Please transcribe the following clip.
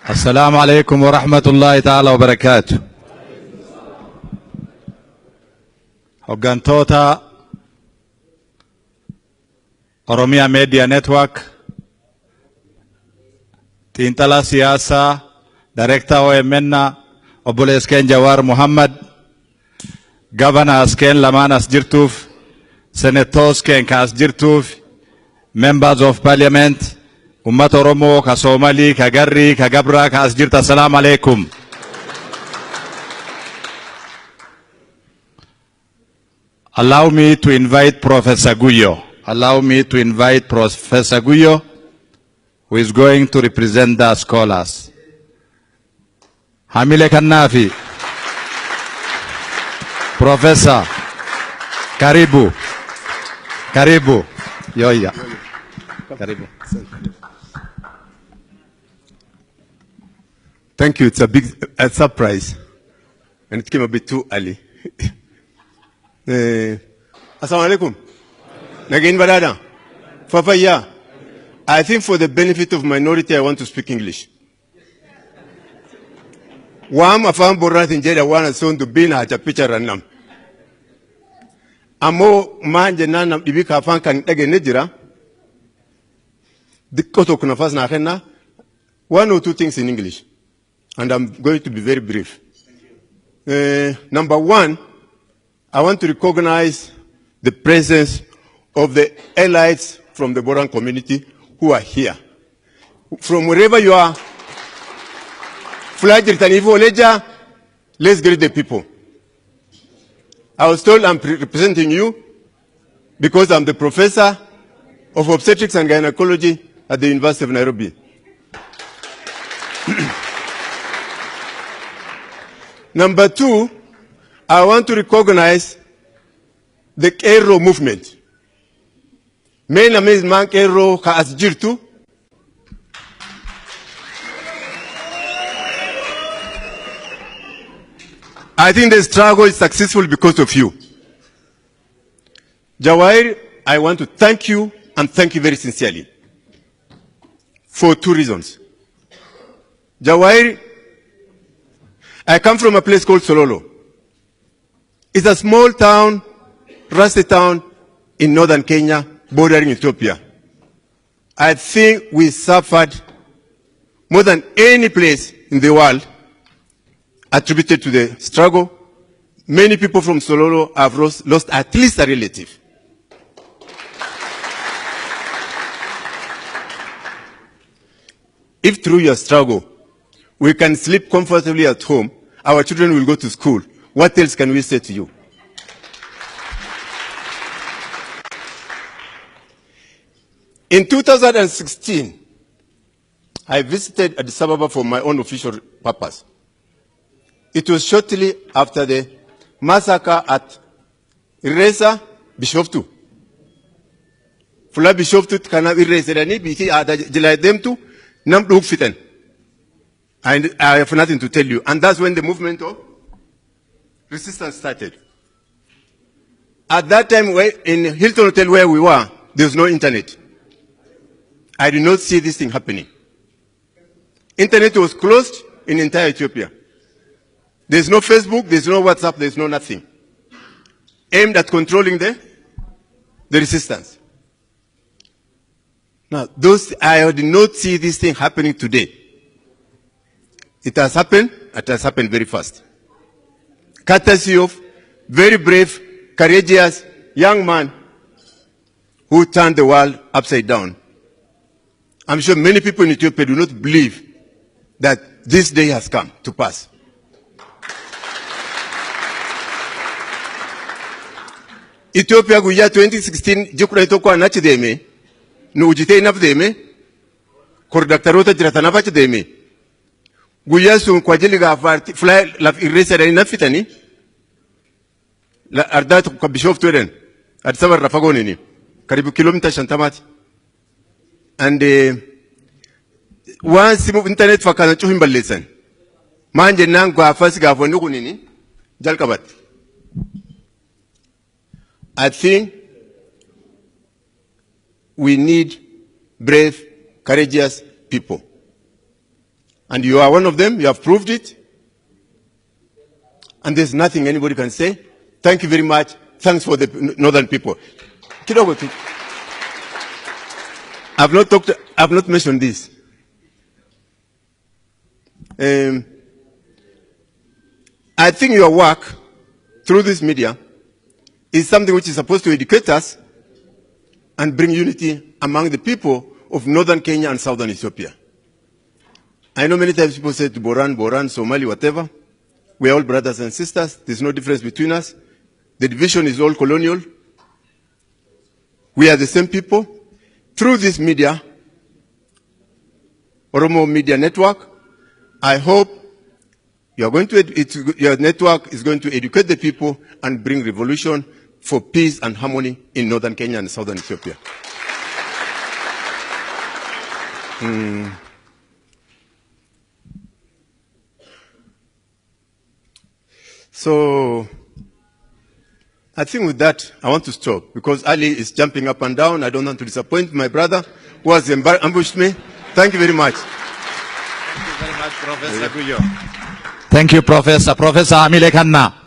السلام عليكم ورحمة الله تعالى وبركاته. Hooggantoota Oromiyaa Media Network, xiinxalaa siyaasaa, Director OMN obboleessa keenya Jawaar Muhammad, Governors keenya lamaan as jirtuuf, Senators keenya as jirtuuf, Members of Parliament, Ummata Oromoo, ka Somalii, ka Garrii, ka Gabraa, ka as jirta. Assalamu alaikum. Allow me to invite Professor Guyo. Allow me to invite Professor Guyo, who is going to represent the scholars. Hamile Kannafi. Professor, Karibu. Karibu. Yoya. Karibu. Thank you. It's a big surprise. And it came a bit too early. Assalamu alaikum. Nagain badada. Fafaya. I think for the benefit of minority, I want to speak English. Wam afam borat injera wana son to bina hacha picha ranam. Amo manje nanam ibika afan kan dage nejira. Dikoto kunafas na akena. One or two things in English. And I'm going to be very brief. Number one, I want to recognize the presence of the allies from the Boran community who are here. From wherever you are, let's greet the people. I was told I'm representing you because I'm the professor of obstetrics and gynecology at the University of Nairobi. Number two, I want to recognize the Cairo movement. My name is Man Cairo ka asjirtu. I think the struggle is successful because of you. Jawair, I want to thank you and thank you very sincerely for two reasons. Jawair, I come from a place called Sololo. It's a small town, rusty town in northern Kenya, bordering Ethiopia. I think we suffered more than any place in the world attributed to the struggle. Many people from Sololo have lost at least a relative. If through your struggle, we can sleep comfortably at home, our children will go to school, what else can we say to you? In 2016, I visited Addis Ababa for my own official purpose. It was shortly after the massacre at Iresa Bishoftu. Fula Bishoftu kana Iresa dani biti ada jilai demtu nam duk fitan. And I have nothing to tell you. And that's when the movement of resistance started. At that time, in Hilton Hotel where we were, there was no internet. I did not see this thing happening. Internet was closed in entire Ethiopia. There's no Facebook, there's no WhatsApp, there's no nothing. Aimed at controlling the resistance. Now, I did not see this thing happening today. It has happened very fast. Courtesy of very brave, courageous young man who turned the world upside down. I'm sure many people in Ethiopia do not believe that this day has come to pass. Ethiopia guya 2016 jukura itoko anachi deme, nu ujite inaf deme, kordaktarota jiratanafa ch deme. Guya sun kwa jili gafarti fly laf irresa dani nafitani la ardat kwa bishoftu eden adsabar rafagoni ni karibu kilomita shantamati. And once internet fakana chuhim ballesan manje nang gafas gafoni kunini jalkabat. I think we need brave, courageous people. And you are one of them. You have proved it. And there's nothing anybody can say. Thank you very much. Thanks for the northern people. Kidogo tu. I've not mentioned this. I think your work through this media is something which is supposed to educate us and bring unity among the people of northern Kenya and southern Ethiopia. I know many times people say to Boran, Somali, whatever. We are all brothers and sisters. There's no difference between us. The division is all colonial. We are the same people. Through this media, Oromoo Media Network, I hope your network is going to educate the people and bring revolution for peace and harmony in northern Kenya and southern Ethiopia. So, I think with that, I want to stop because Ali is jumping up and down. I don't want to disappoint my brother who has ambushed me. Thank you very much. Thank you very much, Professor Guyo. Thank you, Professor. Professor Amile Kanna.